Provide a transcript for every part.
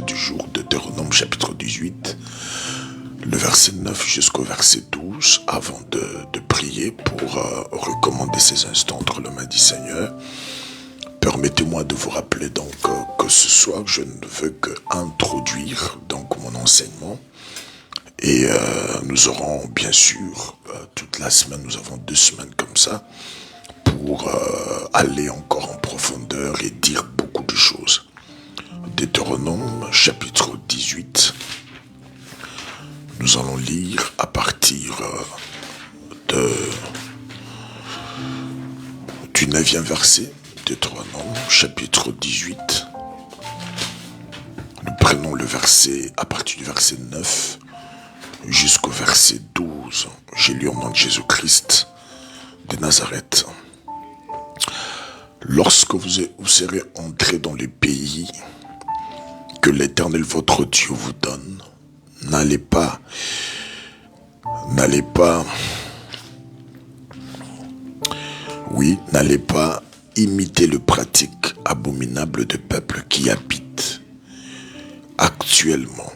du jour, Deutéronome chapitre 18, le verset 9 jusqu'au verset 12, avant de prier pour recommander ces instants entre les mains du Seigneur. Permettez-moi de vous rappeler donc que ce soir, je ne veux que introduire donc mon enseignement. Et nous aurons bien sûr, toute la semaine, nous avons 2 semaines comme ça, pour aller encore en profondeur et dire beaucoup de choses. Deutéronome chapitre 18, nous allons lire à partir du 9e verset. Deutéronome chapitre 18, nous prenons le verset à partir du verset 9 jusqu'au verset 12. J'ai lu au nom de Jésus-Christ de Nazareth. Lorsque vous serez entrés dans le pays que l'Éternel votre Dieu vous donne, n'allez pas imiter le pratique abominable de peuple qui habite actuellement,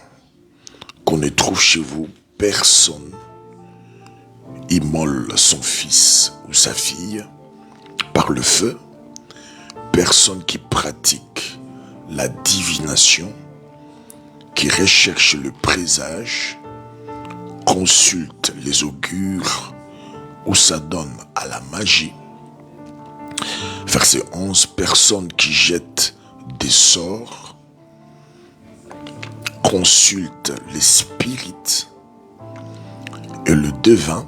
qu'on ne trouve chez vous personne immole son fils ou sa fille par le feu, personne qui pratique la divination, qui recherche le présage, consulte les augures ou s'adonne à la magie. Verset 11, personne qui jette des sorts, consulte les spirites et le devin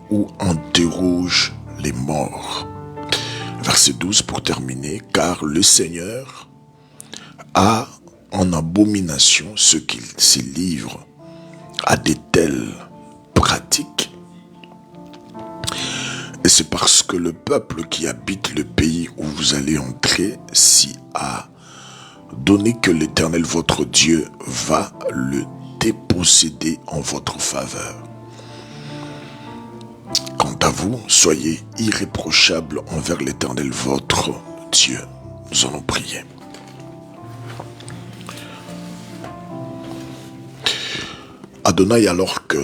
ou interroge les morts. Verset 12 pour terminer, car le Seigneur a en abomination ceux qui se livrent à de telles pratiques. Et c'est parce que le peuple qui habite le pays où vous allez entrer s'y a donné que l'Éternel votre Dieu va le déposséder en votre faveur. Quant à vous, soyez irréprochables envers l'Éternel votre Dieu. Nous allons prier. Adonai, alors que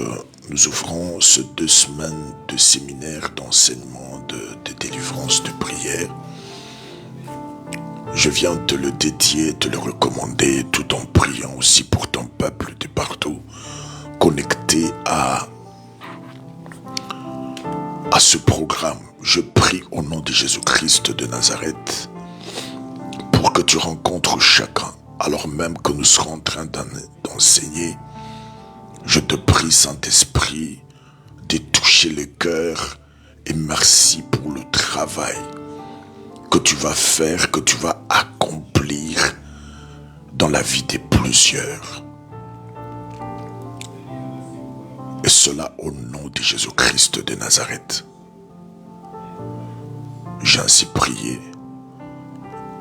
nous ouvrons ces 2 semaines de séminaire, d'enseignement, de délivrance, de prière, je viens te le dédier, te le recommander, tout en priant aussi pour ton peuple de partout, connecté à ce programme. Je prie au nom de Jésus-Christ de Nazareth pour que tu rencontres chacun, alors même que nous serons en train d'enseigner. Je te prie, Saint-Esprit, de toucher les cœurs et merci pour le travail que tu vas faire, que tu vas accomplir dans la vie de plusieurs. Et cela au nom de Jésus-Christ de Nazareth. J'ai ainsi prié.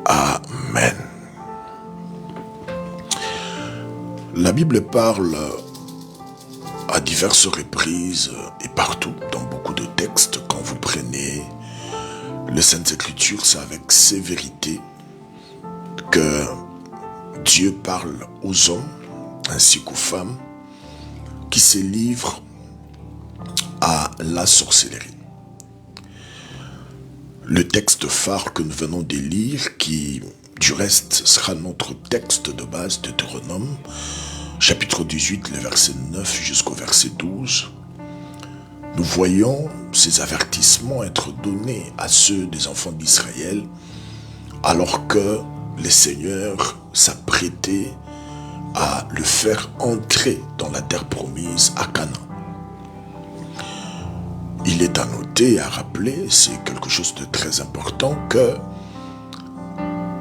Amen. La Bible parle à diverses reprises et partout, dans beaucoup de textes, quand vous prenez les Saintes Écritures, c'est avec sévérité que Dieu parle aux hommes ainsi qu'aux femmes qui se livrent à la sorcellerie. Le texte phare que nous venons de lire, qui du reste sera notre texte de base, Deutéronome, chapitre 18, le verset 9 jusqu'au verset 12, nous voyons ces avertissements être donnés à ceux des enfants d'Israël alors que le Seigneur s'apprêtait à le faire entrer dans la terre promise à Canaan. Il est à noter et à rappeler, c'est quelque chose de très important, que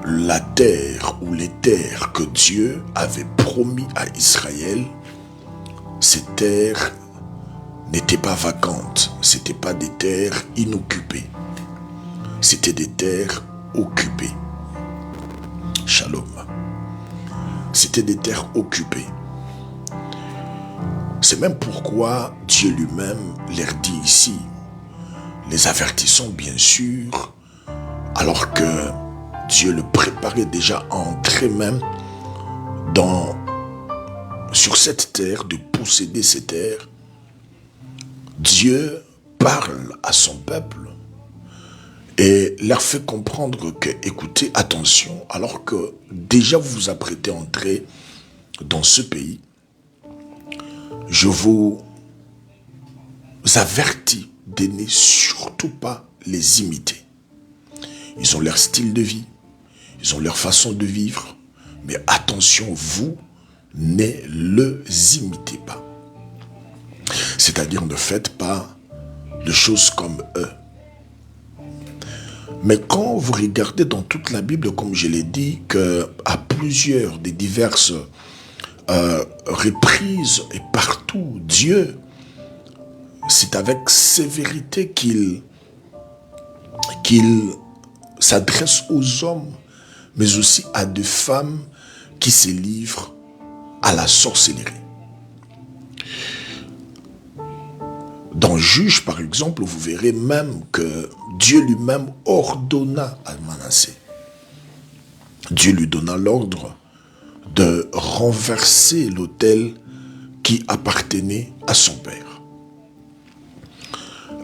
la terre ou les terres que Dieu avait promis à Israël, ces terres n'étaient pas vacantes, ce n'étaient pas des terres inoccupées, c'était des terres occupées. Shalom. C'était des terres occupées. C'est même pourquoi Dieu lui-même leur dit ici, les avertissant bien sûr, alors que Dieu le préparait déjà à entrer même sur cette terre, de posséder cette terre, Dieu parle à son peuple et leur fait comprendre que, écoutez, attention, alors que déjà vous vous apprêtez à entrer dans ce pays, je vous avertis de ne surtout pas les imiter. Ils ont leur style de vie, ils ont leur façon de vivre, mais attention, vous ne les imitez pas. C'est-à-dire, ne faites pas de choses comme eux. Mais quand vous regardez dans toute la Bible, comme je l'ai dit, qu'à plusieurs des diverses reprises et partout, Dieu, c'est avec sévérité qu'il s'adresse aux hommes, mais aussi à des femmes qui se livrent à la sorcellerie. Dans Juge, par exemple, vous verrez même que Dieu lui-même ordonna à Manassé. Dieu lui donna l'ordre de renverser l'autel qui appartenait à son père.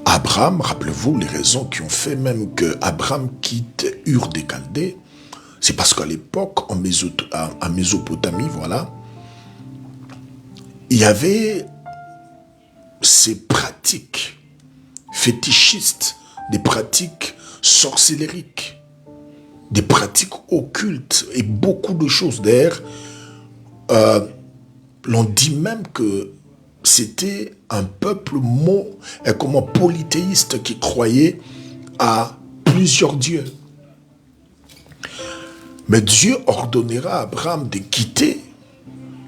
Abraham, rappelez-vous les raisons qui ont fait même que Abraham quitte Ur des Chaldées, c'est parce qu'à l'époque, en Mésopotamie, voilà, il y avait ces pratiques fétichistes, des pratiques sorcellériques, des pratiques occultes et beaucoup de choses. D'ailleurs, l'on dit même que c'était un peuple polythéiste qui croyait à plusieurs dieux. Mais Dieu ordonnera à Abraham de quitter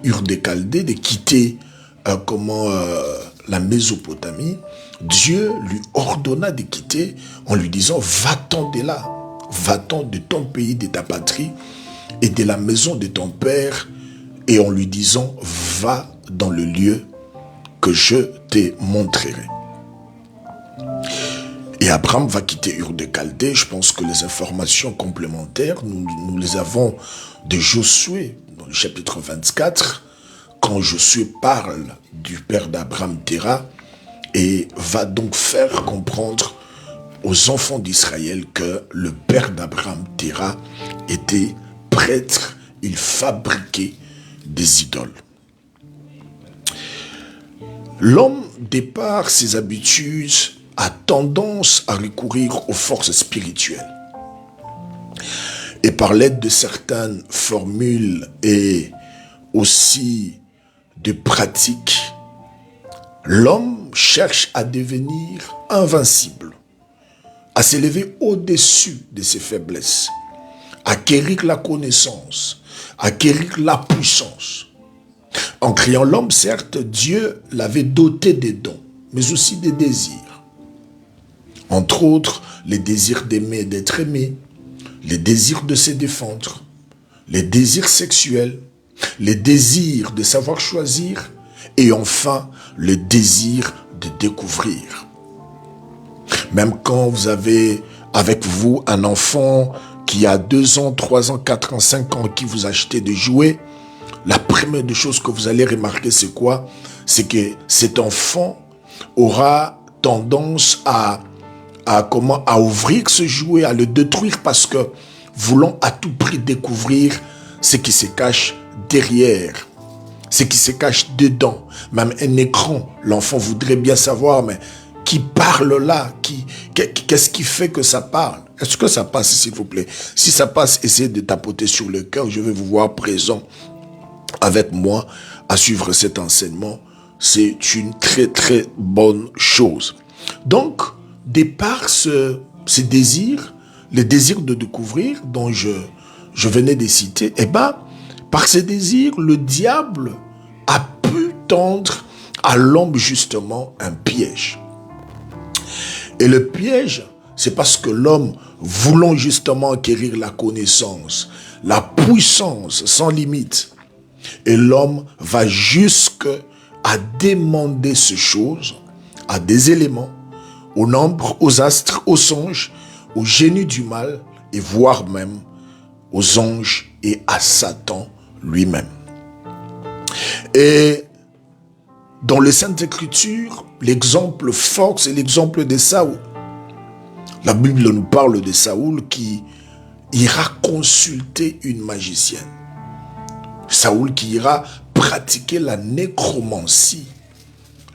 Ur des Chaldées, de quitter la Mésopotamie. Dieu lui ordonna de quitter en lui disant, va-t'en de là, va-t'en de ton pays, de ta patrie et de la maison de ton père, et en lui disant, va dans le lieu que je te montrerai. Et Abraham va quitter Ur des Chaldées. Je pense que les informations complémentaires, nous les avons de Josué, dans le chapitre 24, quand Josué parle du père d'Abraham, Téra, et va donc faire comprendre aux enfants d'Israël que le père d'Abraham, Téra, était prêtre, il fabriquait des idoles. L'homme, de par ses habitudes, a tendance à recourir aux forces spirituelles. Et par l'aide de certaines formules et aussi de pratiques, l'homme cherche à devenir invincible, à s'élever au-dessus de ses faiblesses, à acquérir la connaissance, à acquérir la puissance. En créant l'homme, certes, Dieu l'avait doté des dons, mais aussi des désirs. Entre autres, les désirs d'aimer et d'être aimé, les désirs de se défendre, les désirs sexuels, les désirs de savoir choisir et enfin le désir de découvrir. Même quand vous avez avec vous un enfant qui a 2 ans, 3 ans, 4 ans, 5 ans, qui vous achetez des jouets, la première des choses que vous allez remarquer, c'est quoi? C'est que cet enfant aura tendance à ouvrir ce jouet, à le détruire parce que voulant à tout prix découvrir ce qui se cache derrière, ce qui se cache dedans. Même un écran, l'enfant voudrait bien savoir, mais qui parle là? Qu'est-ce qui fait que ça parle? Est-ce que ça passe, s'il vous plaît? Si ça passe, essayez de tapoter sur le cœur. Je vais vous voir présent avec moi à suivre cet enseignement. C'est une très très bonne chose. Donc, de par ce désir, le désir de découvrir dont je venais de citer, par ce désir, le diable a pu tendre à l'homme justement un piège. Et le piège, c'est parce que l'homme, voulant justement acquérir la connaissance, la puissance sans limite, et l'homme va jusqu'à demander ces choses à des éléments, aux nombres, aux astres, aux songes, aux génies du mal, et voire même aux anges et à Satan lui-même. Et dans les Saintes Écritures, l'exemple fort, c'est l'exemple de Saül. La Bible nous parle de Saül qui ira consulter une magicienne. Saül qui ira pratiquer la nécromancie,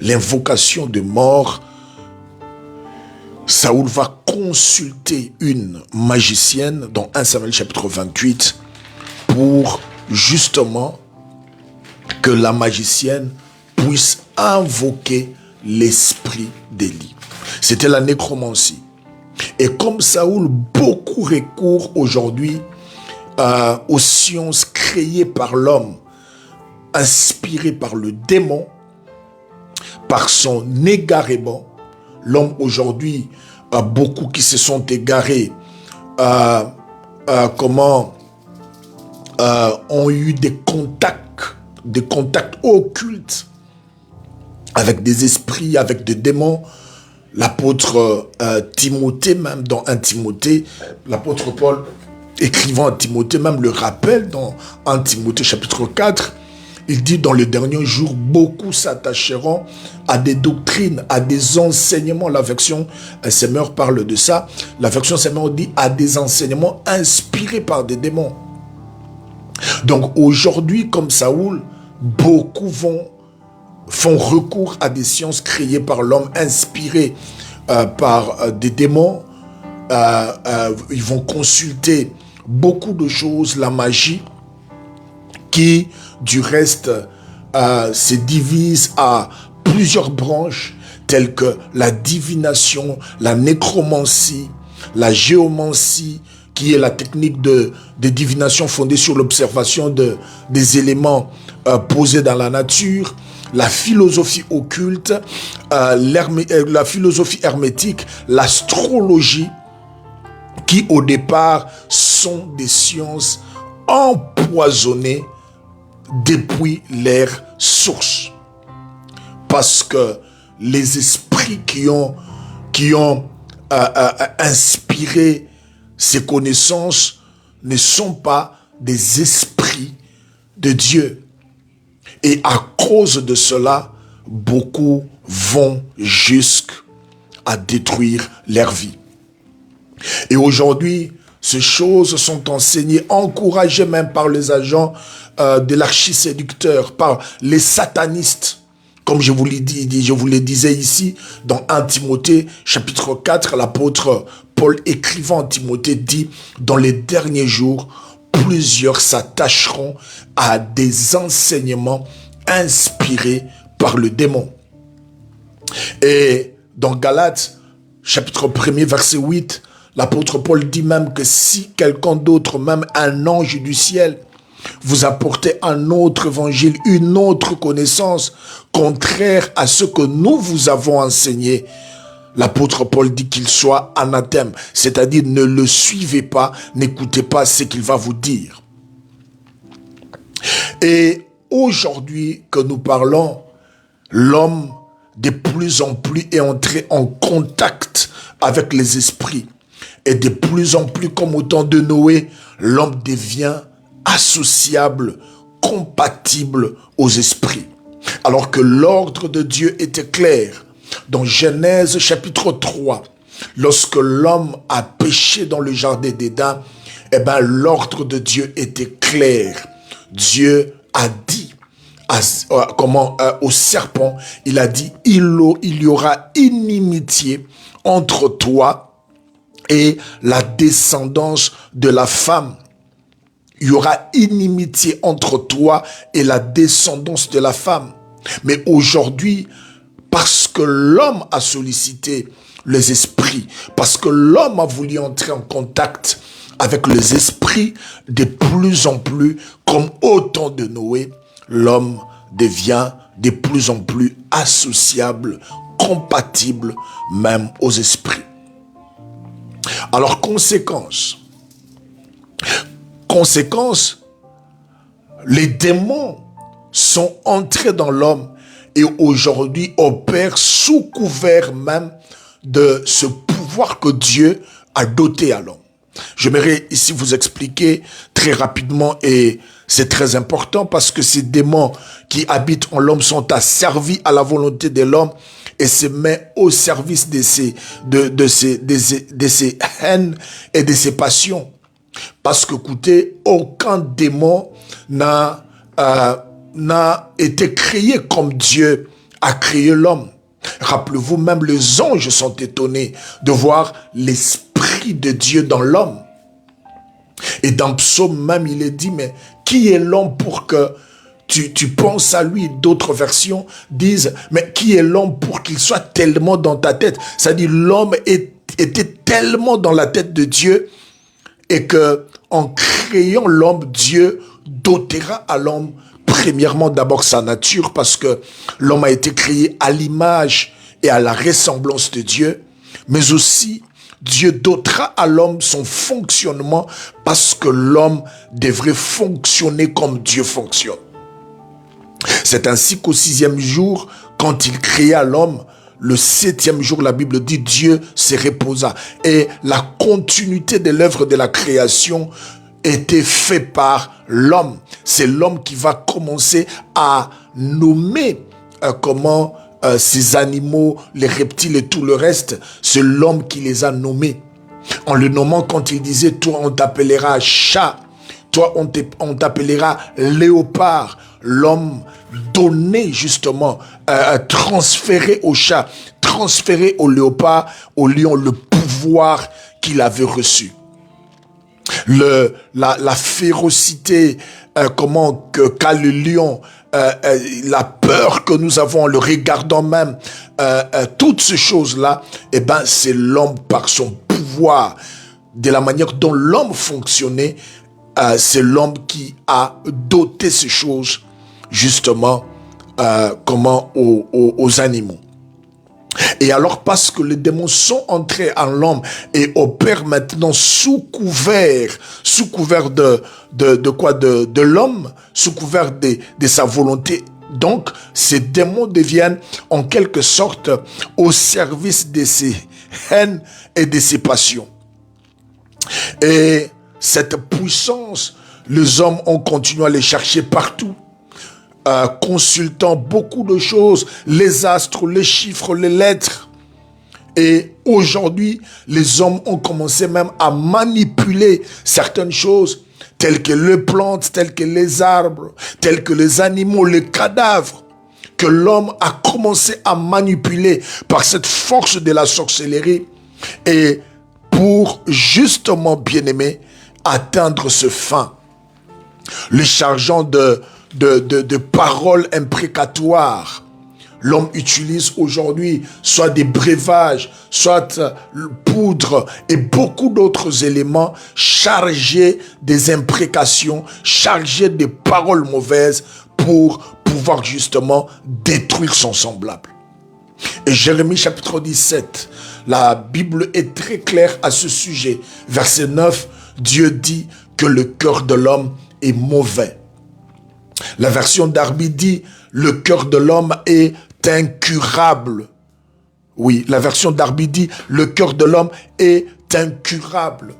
l'invocation de mort. Saül va consulter une magicienne dans 1 Samuel chapitre 28 pour justement que la magicienne puisse invoquer l'esprit d'Élie. C'était la nécromancie. Et comme Saül, beaucoup recourent aujourd'hui aux sciences créées par l'homme, inspirées par le démon, par son égarement. L'homme aujourd'hui, beaucoup qui se sont égarés, ont eu des contacts occultes avec des esprits, avec des démons. L'apôtre Timothée, même dans 1 Timothée, l'apôtre Paul, écrivant à Timothée, même le rappelle dans 1 Timothée chapitre 4, il dit dans les derniers jours, beaucoup s'attacheront à des doctrines, à des enseignements. La version Semeur parle de ça. La version Semeur dit à des enseignements inspirés par des démons. Donc aujourd'hui, comme Saül, beaucoup font recours à des sciences créées par l'homme, inspirées par des démons. Ils vont consulter beaucoup de choses, la magie, qui du reste se divise à plusieurs branches, telles que la divination, la nécromancie, la géomancie, qui est la technique de divination fondée sur l'observation des éléments posés dans la nature, la philosophie occulte, la philosophie hermétique, l'astrologie, qui au départ sont des sciences empoisonnées depuis leur source. Parce que les esprits qui ont inspiré ces connaissances ne sont pas des esprits de Dieu. Et à cause de cela, beaucoup vont jusqu'à détruire leur vie. Et aujourd'hui, ces choses sont enseignées, encouragées même par les agents de l'archiséducteur, par les satanistes. Comme je vous le disais ici, dans 1 Timothée, chapitre 4, l'apôtre Paul écrivant à Timothée dit, dans les derniers jours, plusieurs s'attacheront à des enseignements inspirés par le démon. Et dans Galates, chapitre 1er, verset 8, l'apôtre Paul dit même que si quelqu'un d'autre, même un ange du ciel, vous apportez un autre évangile, une autre connaissance, contraire à ce que nous vous avons enseigné, l'apôtre Paul dit qu'il soit anathème, c'est-à-dire ne le suivez pas, n'écoutez pas ce qu'il va vous dire. Et aujourd'hui que nous parlons, l'homme de plus en plus est entré en contact avec les esprits. Et de plus en plus, comme au temps de Noé, l'homme devient associable, compatible aux esprits. Alors que l'ordre de Dieu était clair. Dans Genèse chapitre 3, lorsque l'homme a péché dans le jardin d'Éden, l'ordre de Dieu était clair. Dieu a dit au serpent, il a dit, il y aura inimitié entre toi et la descendance de la femme. Il y aura inimitié entre toi et la descendance de la femme. Mais aujourd'hui, parce que l'homme a sollicité les esprits, parce que l'homme a voulu entrer en contact avec les esprits, de plus en plus, comme au temps de Noé, l'homme devient de plus en plus associable, compatible même aux esprits. Alors, conséquence, les démons sont entrés dans l'homme et aujourd'hui opèrent sous couvert même de ce pouvoir que Dieu a doté à l'homme. J'aimerais ici vous expliquer très rapidement et C'est très important parce que ces démons qui habitent en l'homme sont asservis à la volonté de l'homme et se mettent au service de ces haines et de ces passions. Parce que, écoutez, aucun démon n'a été créé comme Dieu a créé l'homme. Rappelez-vous, même les anges sont étonnés de voir l'esprit de Dieu dans l'homme. Et dans Psaume même, il est dit, mais qui est l'homme pour que tu penses à lui? D'autres versions disent, mais qui est l'homme pour qu'il soit tellement dans ta tête? C'est-à-dire, l'homme était tellement dans la tête de Dieu et que en créant l'homme, Dieu dotera à l'homme premièrement d'abord sa nature, parce que l'homme a été créé à l'image et à la ressemblance de Dieu, mais aussi Dieu dotera à l'homme son fonctionnement, parce que l'homme devrait fonctionner comme Dieu fonctionne. C'est ainsi qu'au 6e jour, quand il créa l'homme, le 7e jour, la Bible dit, Dieu se reposa. Et la continuité de l'œuvre de la création était faite par l'homme. C'est l'homme qui va commencer à nommer ces animaux, les reptiles et tout le reste. C'est l'homme qui les a nommés. En le nommant, quand il disait, toi on t'appellera chat, toi on t'appellera léopard. L'homme donné justement, transféré au chat, transféré au léopard, au lion, le pouvoir qu'il avait reçu. La férocité, qu'a le lion, la peur que nous avons en le regardant même, toutes ces choses-là, eh ben, c'est l'homme par son pouvoir, de la manière dont l'homme fonctionnait, c'est l'homme qui a doté ces choses, justement, aux animaux. Et alors, parce que les démons sont entrés en l'homme et opèrent maintenant sous couvert de l'homme, sous couvert de sa volonté. Donc, ces démons deviennent en quelque sorte au service de ses haines et de ses passions. Et cette puissance, les hommes ont continué à les chercher partout. Consultant beaucoup de choses, les astres, les chiffres, les lettres. Et aujourd'hui, les hommes ont commencé même à manipuler certaines choses, telles que les plantes, telles que les arbres, telles que les animaux, les cadavres, que l'homme a commencé à manipuler par cette force de la sorcellerie, et pour justement, bien-aimé, atteindre ce fin, le chargeant de paroles imprécatoires. L'homme utilise aujourd'hui soit des breuvages, soit poudre et beaucoup d'autres éléments chargés des imprécations, chargés des paroles mauvaises pour pouvoir justement détruire son semblable. Et Jérémie chapitre 17, la Bible est très claire à ce sujet. Verset 9, Dieu dit que le cœur de l'homme est mauvais. La version Darby dit, le cœur de l'homme est incurable. Oui, la version Darby dit, le cœur de l'homme est incurable.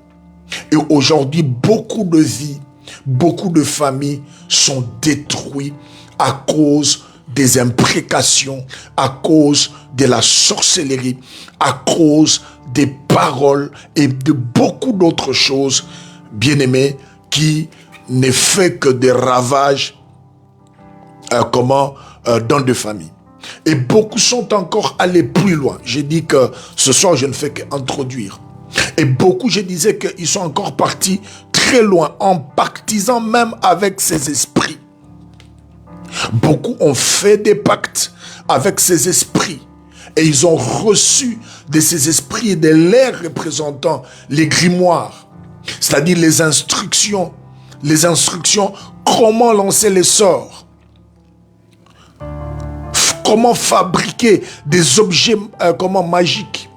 Et aujourd'hui, beaucoup de vies, beaucoup de familles sont détruites à cause des imprécations, à cause de la sorcellerie, à cause des paroles et de beaucoup d'autres choses, bien-aimés, qui ne fait que des ravages dans des familles. Et beaucoup sont encore allés plus loin. J'ai dit que ce soir, je ne fais qu'introduire. Et beaucoup, je disais qu'ils sont encore partis très loin, en pactisant même avec ces esprits. Beaucoup ont fait des pactes avec ces esprits. Et ils ont reçu de ces esprits et de leurs représentants les grimoires. C'est-à-dire les instructions, comment lancer les sorts. Comment fabriquer des objets magiques.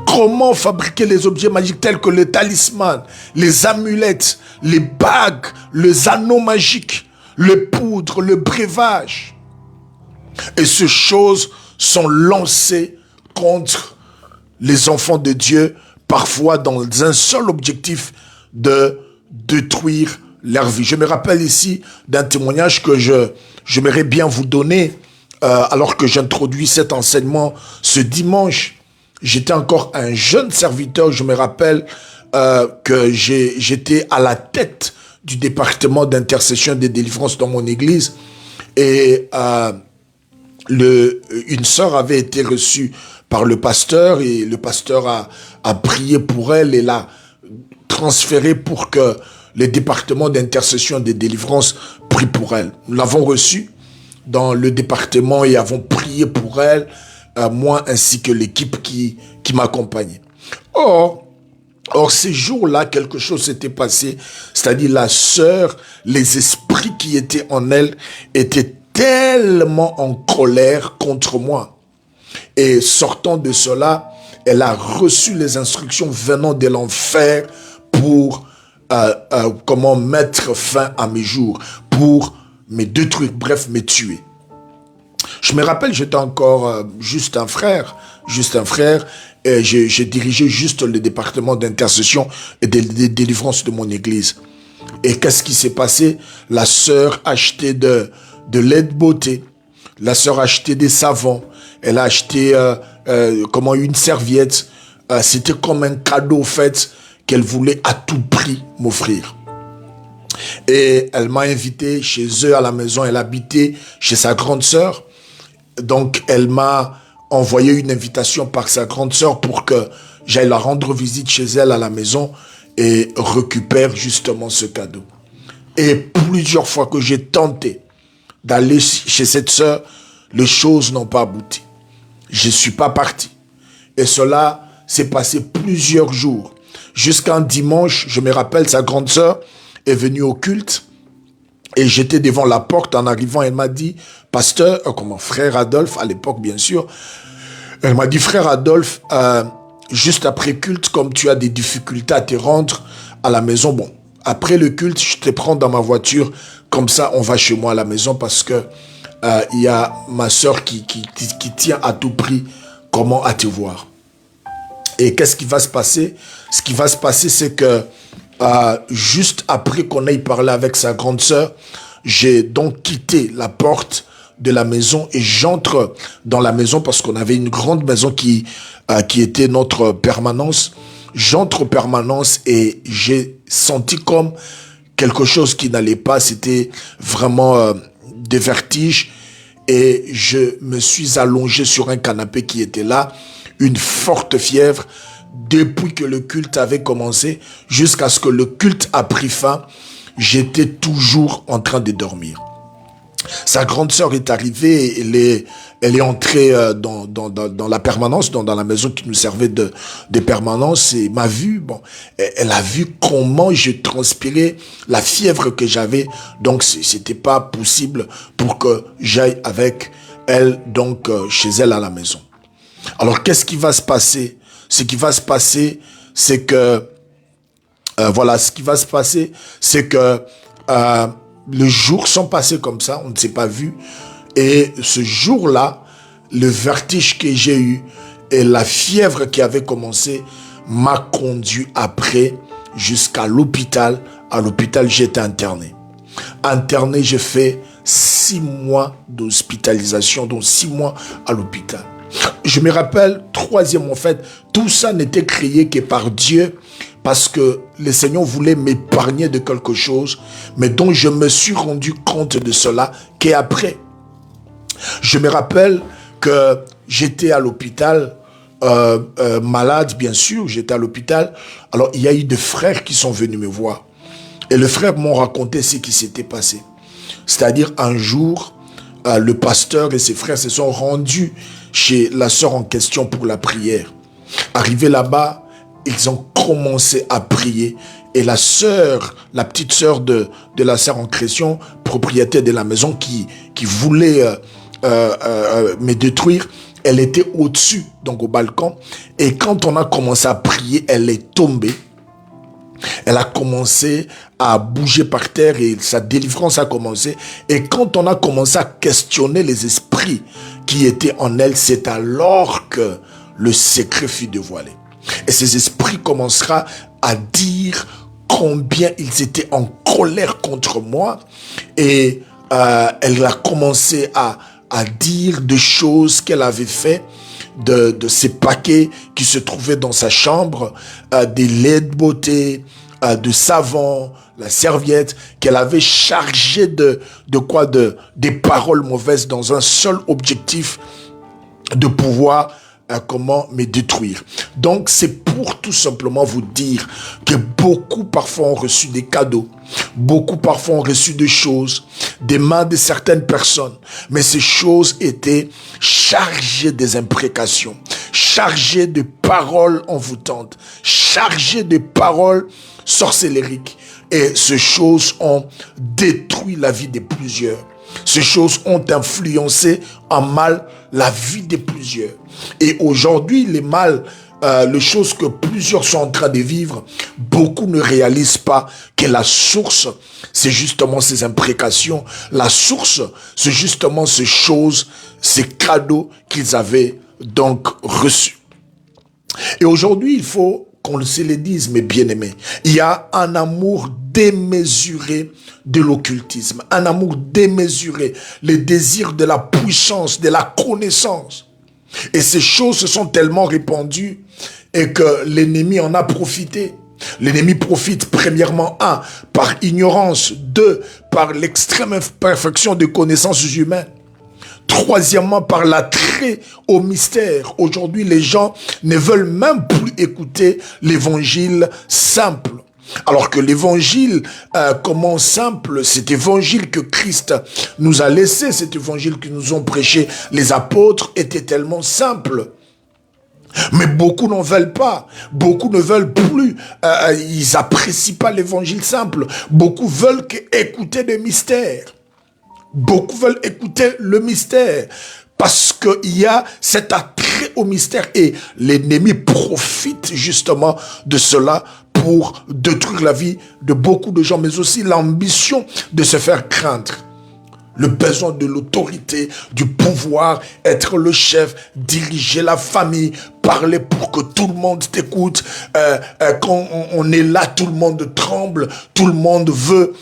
Comment fabriquer les objets magiques tels que le talisman, les amulettes, les bagues, les anneaux magiques, le poudre, le breuvage. Et ces choses sont lancées contre les enfants de Dieu, parfois dans un seul objectif de détruire leur vie. Je me rappelle ici d'un témoignage que j'aimerais bien vous donner alors que j'introduis cet enseignement ce dimanche. J'étais encore un jeune serviteur. Je me rappelle que j'étais à la tête du département d'intercession et de délivrance dans mon église. Et une sœur avait été reçue par le pasteur et le pasteur a prié pour elle et l'a transférée pour que le département d'intercession et de délivrance prie pour elle. Nous l'avons reçue dans le département et avons prié pour elle, moi ainsi que l'équipe qui m'accompagnait. Or, ces jours-là, quelque chose s'était passé, c'est-à-dire la sœur, les esprits qui étaient en elle étaient tellement en colère contre moi. Et sortant de cela, elle a reçu les instructions venant de l'enfer pour comment mettre fin à mes jours, pour me détruire, bref, me tuer. Je me rappelle, j'étais encore juste un frère, et j'ai dirigé juste le département d'intercession et de délivrance de mon église. Et qu'est-ce qui s'est passé? La sœur achetait de lait de beauté, la sœur achetait des savons, elle a acheté une serviette. C'était comme un cadeau fait qu'elle voulait à tout prix m'offrir. Et elle m'a invité chez eux à la maison. Elle habitait chez sa grande sœur. Donc, elle m'a envoyé une invitation par sa grande sœur pour que j'aille la rendre visite chez elle à la maison et récupère justement ce cadeau. Et plusieurs fois que j'ai tenté d'aller chez cette sœur, les choses n'ont pas abouti. Je ne suis pas parti. Et cela s'est passé plusieurs jours. Jusqu'un dimanche, je me rappelle, sa grande sœur est venue au culte. Et j'étais devant la porte en arrivant. Elle m'a dit, pasteur, frère Adolphe, à l'époque bien sûr. Elle m'a dit, frère Adolphe, juste après culte, comme tu as des difficultés à te rendre à la maison, bon, après le culte, je te prends dans ma voiture. Comme ça, on va chez moi à la maison parce que il y a ma sœur qui tient à tout prix comment à te voir. Et qu'est-ce qui va se passer? Ce qui va se passer, c'est que juste après qu'on aille parler avec sa grande sœur, j'ai donc quitté la porte de la maison et j'entre dans la maison parce qu'on avait une grande maison qui était notre permanence. J'entre en permanence et j'ai senti comme quelque chose qui n'allait pas. C'était vraiment des vertiges et je me suis allongé sur un canapé qui était là, une forte fièvre. Depuis que le culte avait commencé jusqu'à ce que le culte a pris fin, j'étais toujours en train de dormir. Sa grande sœur est arrivée, elle est entrée dans la permanence, dans la maison qui nous servait de permanence et m'a vu. Bon, elle a vu comment je transpirais, la fièvre que j'avais. Donc, c'était pas possible pour que j'aille avec elle, donc, chez elle à la maison. Alors, qu'est-ce qui va se passer? Ce qui va se passer, c'est que, les jours sont passés comme ça, on ne s'est pas vu. Et ce jour-là, le vertige que j'ai eu et la fièvre qui avait commencé m'a conduit après jusqu'à l'hôpital. À l'hôpital, j'ai été interné. Interné, j'ai fait 6 mois d'hospitalisation, donc 6 mois à l'hôpital. Je me rappelle, troisième en fait, tout ça n'était créé que par Dieu parce que le Seigneur voulait m'épargner de quelque chose, mais dont je me suis rendu compte de cela qu'après. Je me rappelle que j'étais à l'hôpital, malade bien sûr, j'étais à l'hôpital. Alors il y a eu des frères qui sont venus me voir. Et les frères m'ont raconté ce qui s'était passé. C'est-à-dire un jour, le pasteur et ses frères se sont rendus chez la sœur en question pour la prière. Arrivés là-bas, ils ont commencé à prier. Et la sœur, la petite sœur de la sœur en question, propriétaire de la maison qui voulait me détruire, elle était au-dessus, donc au balcon. Et quand on a commencé à prier, elle est tombée. Elle a commencé à bouger par terre et sa délivrance a commencé. Et quand on a commencé à questionner les esprits qui étaient en elle, c'est alors que le secret fut dévoilé. Et ces esprits commencera à dire combien ils étaient en colère contre moi. Et elle a commencé à dire des choses qu'elle avait fait, de ces paquets qui se trouvaient dans sa chambre, des laits de beauté, de savon, la serviette, qu'elle avait chargé des paroles mauvaises dans un seul objectif, de pouvoir comment me détruire. Donc c'est pour tout simplement vous dire que beaucoup parfois ont reçu des cadeaux, beaucoup parfois ont reçu des choses des mains de certaines personnes, mais ces choses étaient chargées des imprécations, chargées de paroles envoûtantes, chargées de paroles sorcellériques, et ces choses ont détruit la vie de plusieurs. Ces choses ont influencé en mal la vie de plusieurs. Et aujourd'hui, les choses que plusieurs sont en train de vivre, beaucoup ne réalisent pas que la source, c'est justement ces imprécations. La source, c'est justement ces choses, ces cadeaux qu'ils avaient donc reçus. Et aujourd'hui, il faut qu'on se le dise, mes bien-aimés. Il y a un amour démesuré de l'occultisme, un amour démesuré, le désir de la puissance, de la connaissance. Et ces choses se sont tellement répandues et que l'ennemi en a profité. L'ennemi profite premièrement, par ignorance, 2, par l'extrême imperfection de connaissances humaines. Troisièmement, par l'attrait au mystère. Aujourd'hui, les gens ne veulent même plus écouter l'évangile simple. Alors que l'évangile, comment simple, cet évangile que Christ nous a laissé, cet évangile que nous ont prêché les apôtres, était tellement simple. Mais beaucoup n'en veulent pas, beaucoup ne veulent plus, ils apprécient pas l'évangile simple. Beaucoup veulent écouter des mystères. Beaucoup veulent écouter le mystère parce qu'il y a cet attrait au mystère et l'ennemi profite justement de cela pour détruire la vie de beaucoup de gens, mais aussi l'ambition de se faire craindre. Le besoin de l'autorité, du pouvoir, être le chef, diriger la famille, parler pour que tout le monde t'écoute. Quand on est là, tout le monde tremble, tout le monde veut...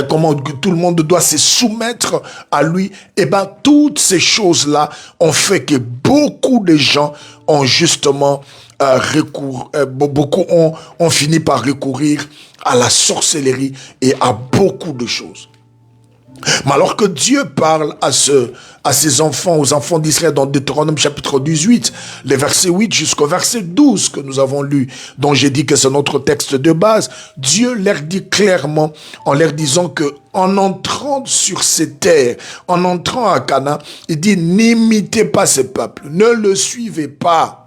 comment tout le monde doit se soumettre à lui. Et ben toutes ces choses-là ont fait que beaucoup de gens ont justement beaucoup ont fini par recourir à la sorcellerie et à beaucoup de choses. Mais alors que Dieu parle à ses enfants, aux enfants d'Israël dans Deutéronome chapitre 18, les versets 8 jusqu'au verset 12 que nous avons lu, dont j'ai dit que c'est notre texte de base, Dieu leur dit clairement, en leur disant que en entrant sur ces terres, en entrant à Canaan, il dit n'imitez pas ce peuple, ne le suivez pas.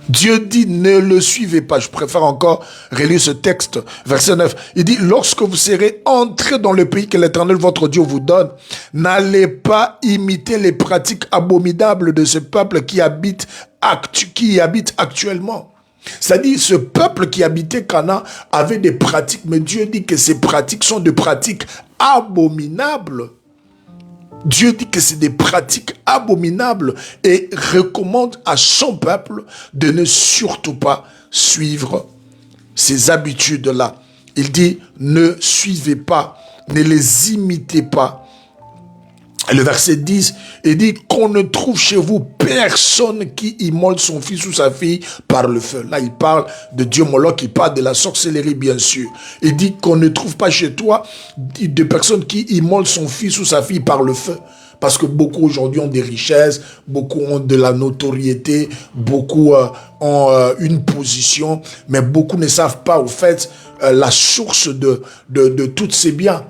Dieu dit ne le suivez pas. Je préfère encore relire ce texte, verset 9. Il dit, lorsque vous serez entrés dans le pays que l'Éternel votre Dieu vous donne, n'allez pas imiter les pratiques abominables de ce peuple qui habite actuellement. C'est-à-dire, ce peuple qui habitait Canaan avait des pratiques, mais Dieu dit que ces pratiques sont des pratiques abominables. Dieu dit que c'est des pratiques abominables et recommande à son peuple de ne surtout pas suivre ces habitudes-là. Il dit, ne suivez pas, ne les imitez pas. Le verset 10, il dit qu'on ne trouve chez vous personne qui immole son fils ou sa fille par le feu. Là, il parle de Dieu Moloch, il parle de la sorcellerie, bien sûr. Il dit qu'on ne trouve pas chez toi de personnes qui immolent son fils ou sa fille par le feu. Parce que beaucoup aujourd'hui ont des richesses, beaucoup ont de la notoriété, beaucoup ont une position, mais beaucoup ne savent pas, au fait, la source de tous ces biens.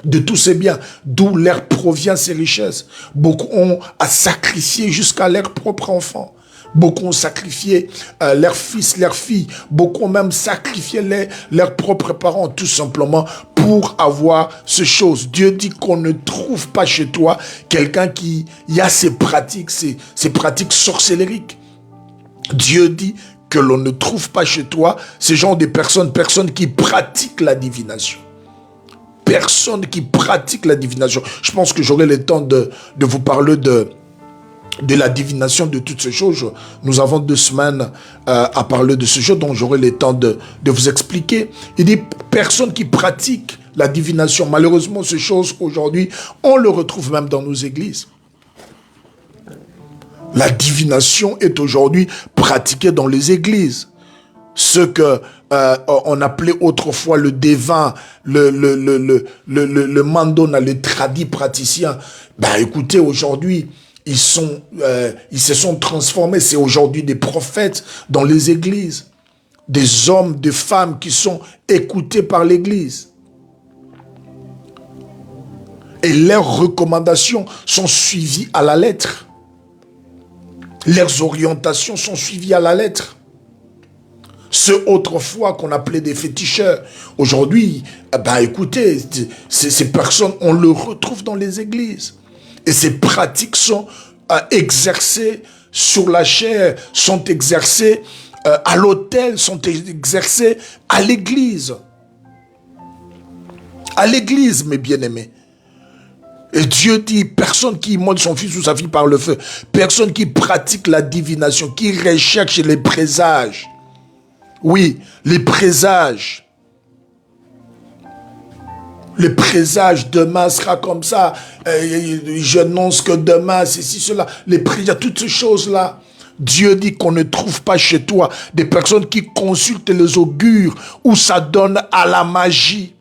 De tous ces biens, d'où leur provient ces richesses. Beaucoup ont à sacrifier jusqu'à leurs propres enfants. Beaucoup ont sacrifié leurs fils, leurs filles. Beaucoup ont même sacrifié leurs propres parents, tout simplement, pour avoir ces choses. Dieu dit qu'on ne trouve pas chez toi quelqu'un qui a ces pratiques pratiques sorcellériques. Dieu dit que l'on ne trouve pas chez toi ce genre de personnes qui pratiquent la divination. Personne qui pratique la divination. Je pense que j'aurai le temps de vous parler de la divination, de toutes ces choses. Nous avons 2 semaines à parler de ce jeu, donc j'aurai le temps de vous expliquer. Il dit, personne qui pratique la divination, malheureusement, ces choses aujourd'hui, on le retrouve même dans nos églises. La divination est aujourd'hui pratiquée dans les églises. Ce que on appelait autrefois le devin, le mandona, le tradit praticien. Ben écoutez, aujourd'hui, ils se sont transformés. C'est aujourd'hui des prophètes dans les églises, des hommes, des femmes qui sont écoutés par l'église. Et leurs recommandations sont suivies à la lettre. Leurs orientations sont suivies à la lettre. Ceux autrefois qu'on appelait des féticheurs, aujourd'hui, ben écoutez, ces personnes, on le retrouve dans les églises. Et ces pratiques sont exercées sur la chair, sont exercées à l'autel, sont exercées à l'église. À l'église, mes bien-aimés. Et Dieu dit, personne qui immole son fils ou sa fille par le feu, personne qui pratique la divination, qui recherche les présages. Oui, les présages. Les présages, demain sera comme ça. J'annonce que demain, ceci, cela. Les présages, toutes ces choses-là. Dieu dit qu'on ne trouve pas chez toi des personnes qui consultent les augures ou ça donne à la magie.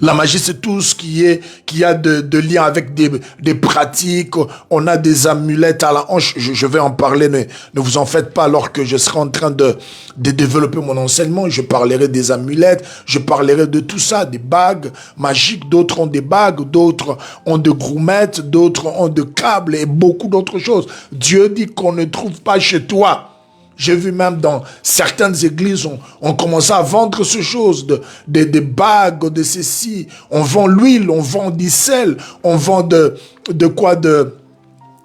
La magie, c'est tout ce qui a de lien avec des pratiques. On a des amulettes à la hanche. Je vais en parler, ne vous en faites pas. Alors que je serai en train de développer mon enseignement, je parlerai des amulettes, je parlerai de tout ça, des bagues magiques. D'autres ont des bagues, d'autres ont de groumettes, d'autres ont de câbles et beaucoup d'autres choses. Dieu dit qu'on ne trouve pas chez toi. J'ai vu même dans certaines églises, on commence à vendre ces choses, des bagues, de ceci. On vend l'huile, on vend du sel, on vend de quoi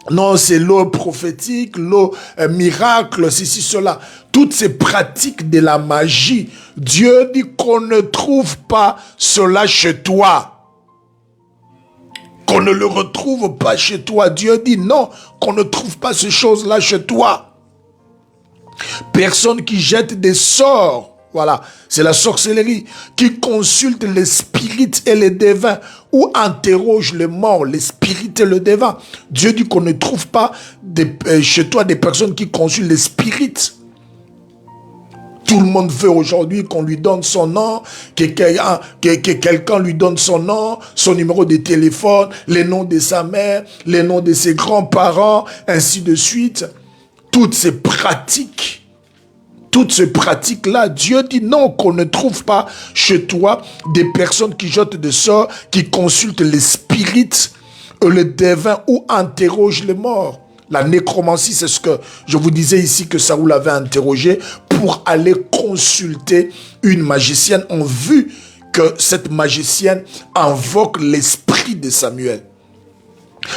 non, c'est l'eau prophétique, l'eau miracle, ceci, cela. Toutes ces pratiques de la magie, Dieu dit qu'on ne trouve pas cela chez toi. Qu'on ne le retrouve pas chez toi. Dieu dit non, qu'on ne trouve pas ces choses-là chez toi. Personne qui jette des sorts, voilà, c'est la sorcellerie, qui consulte les spirites et les devins, ou interroge les morts, les spirites et le devin. Dieu dit qu'on ne trouve pas chez toi des personnes qui consultent les spirites. Tout le monde veut aujourd'hui qu'on lui donne son nom, que quelqu'un lui donne son nom, son numéro de téléphone, les noms de sa mère, les noms de ses grands-parents, ainsi de suite. Toutes ces pratiques-là, Dieu dit non, qu'on ne trouve pas chez toi des personnes qui jettent des sorts, qui consultent les spirites, les devins ou interrogent les morts. La nécromancie, c'est ce que je vous disais ici que Saoul avait interrogé pour aller consulter une magicienne en vue que cette magicienne invoque l'esprit de Samuel.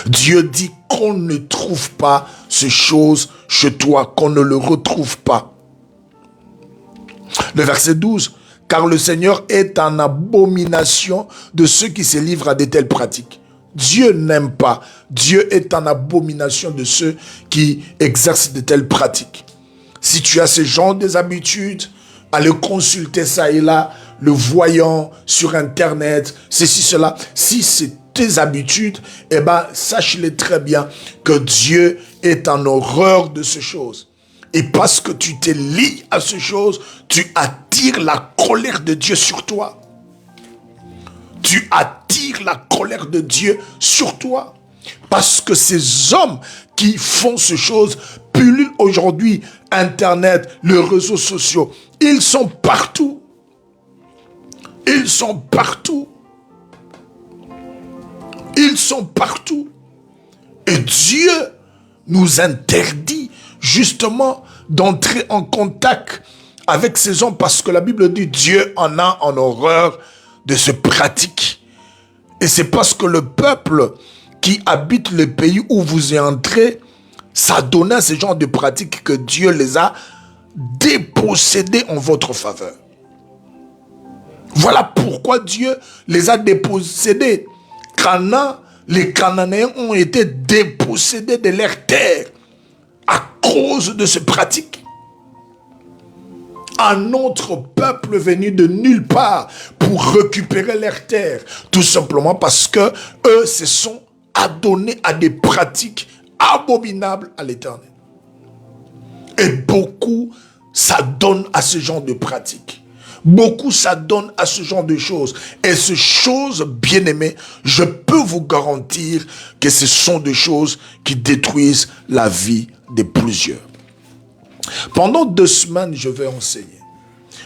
Dieu dit qu'on ne trouve pas ces choses chez toi, qu'on ne le retrouve pas. Le verset 12, car le Seigneur est en abomination de ceux qui se livrent à de telles pratiques. Dieu n'aime pas. Dieu est en abomination de ceux qui exercent de telles pratiques. Si tu as ce genre des habitudes, aller consulter ça et là, le voyant sur Internet, ceci, cela, si c'est tes habitudes, eh ben, sache-le très bien que Dieu est en horreur de ces choses. Et parce que tu te lies à ces choses, tu attires la colère de Dieu sur toi. Tu attires la colère de Dieu sur toi. Parce que ces hommes qui font ces choses pullulent aujourd'hui Internet, les réseaux sociaux. Ils sont partout. Ils sont partout. Ils sont partout. Et Dieu nous interdit justement d'entrer en contact avec ces hommes parce que la Bible dit Dieu en a en horreur de ces pratiques. Et c'est parce que le peuple qui habite le pays où vous êtes entré s'adonnait à ce genre de pratiques que Dieu les a dépossédés en votre faveur. Voilà pourquoi Dieu les a dépossédés. Canaan les Cananéens ont été dépossédés de leurs terres à cause de ces pratiques. Un autre peuple venu de nulle part pour récupérer leurs terres, tout simplement parce que eux se sont adonnés à des pratiques abominables à l'Éternel. Et beaucoup s'adonnent à ce genre de pratiques. Beaucoup s'adonnent à ce genre de choses. Et ces choses, bien-aimées, je peux vous garantir que ce sont des choses qui détruisent la vie de plusieurs. Pendant 2 semaines, je vais enseigner.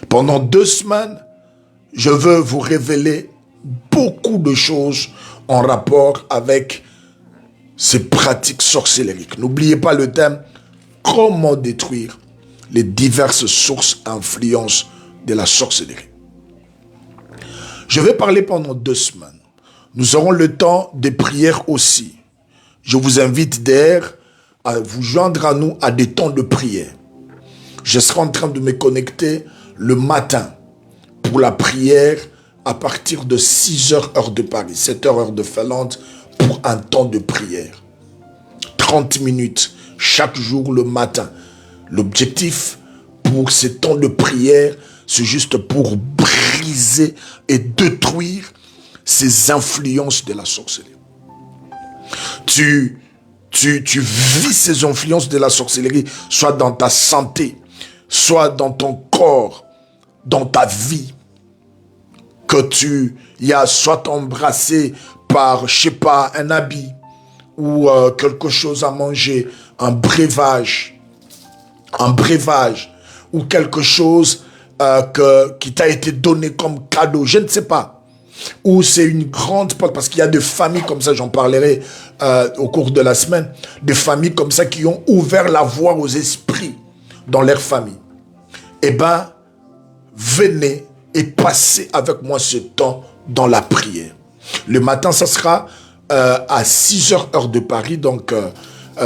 Pendant 2 semaines, je veux vous révéler beaucoup de choses en rapport avec ces pratiques sorcellériques. N'oubliez pas le thème « Comment détruire les diverses sources influences de la sorcellerie ». Je vais parler pendant 2 semaines. Nous aurons le temps de prières aussi. Je vous invite d'ailleurs à vous joindre à nous à des temps de prière. Je serai en train de me connecter le matin pour la prière à partir de 6h heure de Paris, 7h heure de Finlande pour un temps de prière. 30 minutes chaque jour le matin. L'objectif pour ces temps de prière, c'est juste pour briser et détruire ces influences de la sorcellerie. Tu vis ces influences de la sorcellerie, soit dans ta santé, soit dans ton corps, dans ta vie, que tu y as soit embrassé par, je sais pas, un habit ou quelque chose à manger, un breuvage ou quelque chose qui t'a été donné comme cadeau, je ne sais pas. Ou c'est une grande porte, parce qu'il y a des familles comme ça, j'en parlerai au cours de la semaine, des familles comme ça qui ont ouvert la voie aux esprits dans leur famille. Eh bien, venez et passez avec moi ce temps dans la prière. Le matin, ça sera à 6h heure de Paris, donc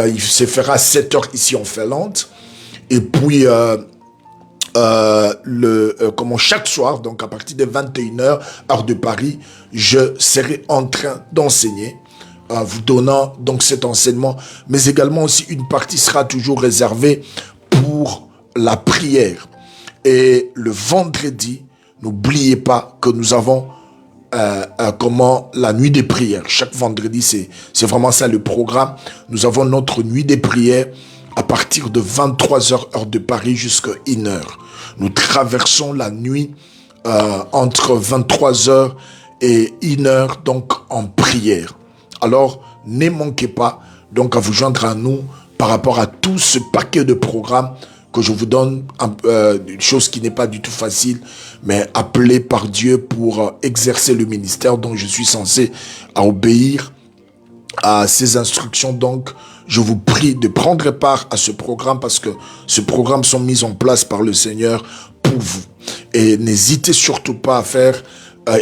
il se fera 7h ici en Finlande. Et puis, chaque soir, donc à partir de 21h heure de Paris, je serai en train d'enseigner, vous donnant donc cet enseignement, mais également aussi une partie sera toujours réservée pour la prière. Et le vendredi, n'oubliez pas que nous avons la nuit des prières. Chaque vendredi, c'est vraiment ça le programme. Nous avons notre nuit des prières à partir de 23h heure de Paris jusqu'à 1h. Nous traversons la nuit entre 23h et 1h, donc en prière. Alors, ne manquez pas donc à vous joindre à nous par rapport à tout ce paquet de programmes que je vous donne, une chose qui n'est pas du tout facile, mais appelé par Dieu pour exercer le ministère dont je suis censé obéir à ses instructions. Donc, je vous prie de prendre part à ce programme parce que ce programme sont mis en place par le Seigneur pour vous. Et n'hésitez surtout pas à faire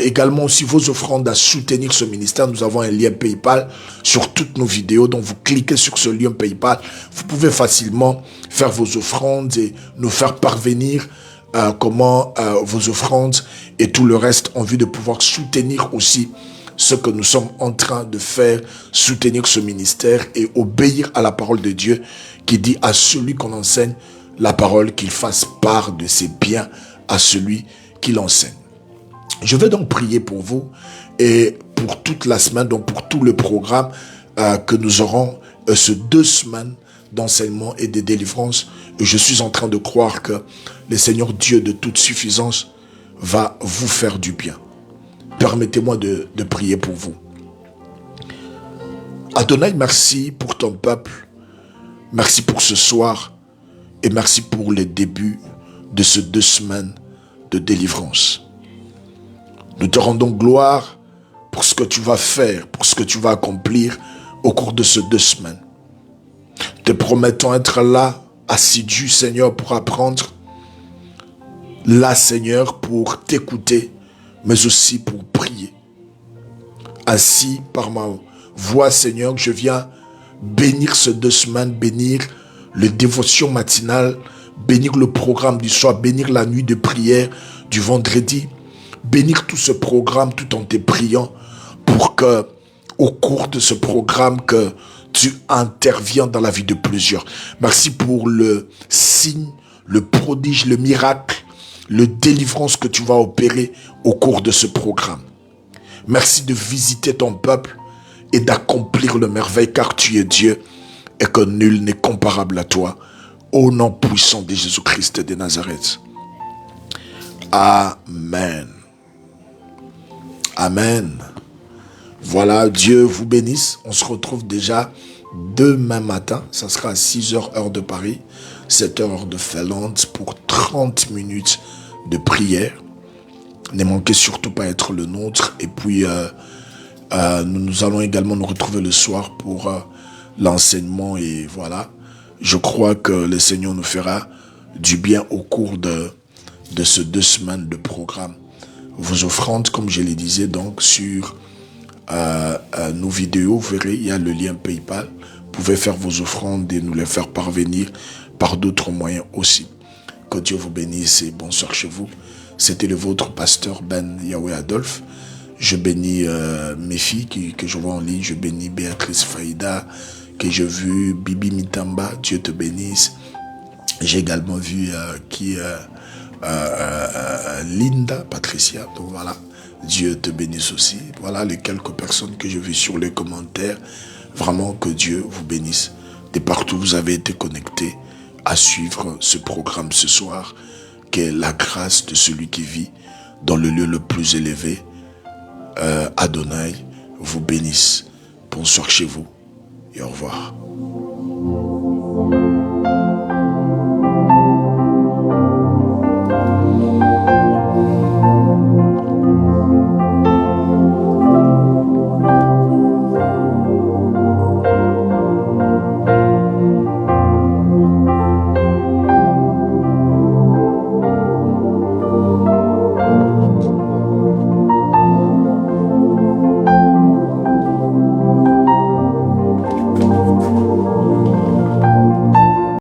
également aussi vos offrandes, à soutenir ce ministère. Nous avons un lien PayPal sur toutes nos vidéos. Donc, vous cliquez sur ce lien PayPal. Vous pouvez facilement faire vos offrandes et nous faire parvenir vos offrandes et tout le reste en vue de pouvoir soutenir aussi ce que nous sommes en train de faire, soutenir ce ministère et obéir à la parole de Dieu qui dit à celui qu'on enseigne la parole qu'il fasse part de ses biens à celui qui l'enseigne. Je vais donc prier pour vous et pour toute la semaine, donc pour tout le programme que nous aurons ces 2 semaines d'enseignement et de délivrance. Et je suis en train de croire que le Seigneur Dieu de toute suffisance va vous faire du bien. Permettez-moi de prier pour vous. Adonai, merci pour ton peuple. Merci pour ce soir. Et merci pour les débuts de ces 2 semaines de délivrance. Nous te rendons gloire pour ce que tu vas faire, pour ce que tu vas accomplir au cours de ces 2 semaines. Te promettons être là, assidu, Seigneur, pour apprendre. Là, Seigneur, pour t'écouter, mais aussi pour prier. Ainsi, par ma voix, Seigneur, je viens bénir ces 2 semaines, bénir les dévotions matinales, bénir le programme du soir, bénir la nuit de prière du vendredi, bénir tout ce programme tout en te priant pour que au cours de ce programme que tu interviens dans la vie de plusieurs. Merci pour le signe, le prodige, le miracle, le délivrance que tu vas opérer au cours de ce programme. Merci de visiter ton peuple et d'accomplir le merveille car tu es Dieu et que nul n'est comparable à toi. Au nom puissant de Jésus-Christ de Nazareth. Amen. Amen. Voilà, Dieu vous bénisse. On se retrouve déjà demain matin. Ça sera à 6h heure de Paris, 7h heure de Finlande pour 30 minutes de prière. Ne manquez surtout pas être le nôtre. Et puis, nous allons également nous retrouver le soir pour l'enseignement. Et voilà, je crois que le Seigneur nous fera du bien au cours de ces 2 semaines de programme. Vos offrandes, comme je les disais, donc sur nos vidéos, vous verrez, il y a le lien PayPal. Vous pouvez faire vos offrandes et nous les faire parvenir par d'autres moyens aussi. Que Dieu vous bénisse et bonsoir chez vous. C'était le vôtre pasteur Ben Yahweh Adolphe. Je bénis mes filles que je vois en ligne. Je bénis Béatrice Faïda, que j'ai vu Bibi Mitamba. Dieu te bénisse. J'ai également vu Linda Patricia. Donc voilà, Dieu te bénisse aussi. Voilà les quelques personnes que j'ai vues sur les commentaires. Vraiment que Dieu vous bénisse. De partout vous avez été connectés à suivre ce programme ce soir. Que la grâce de celui qui vit dans le lieu le plus élevé, Adonai, vous bénisse. Bonsoir chez vous et au revoir.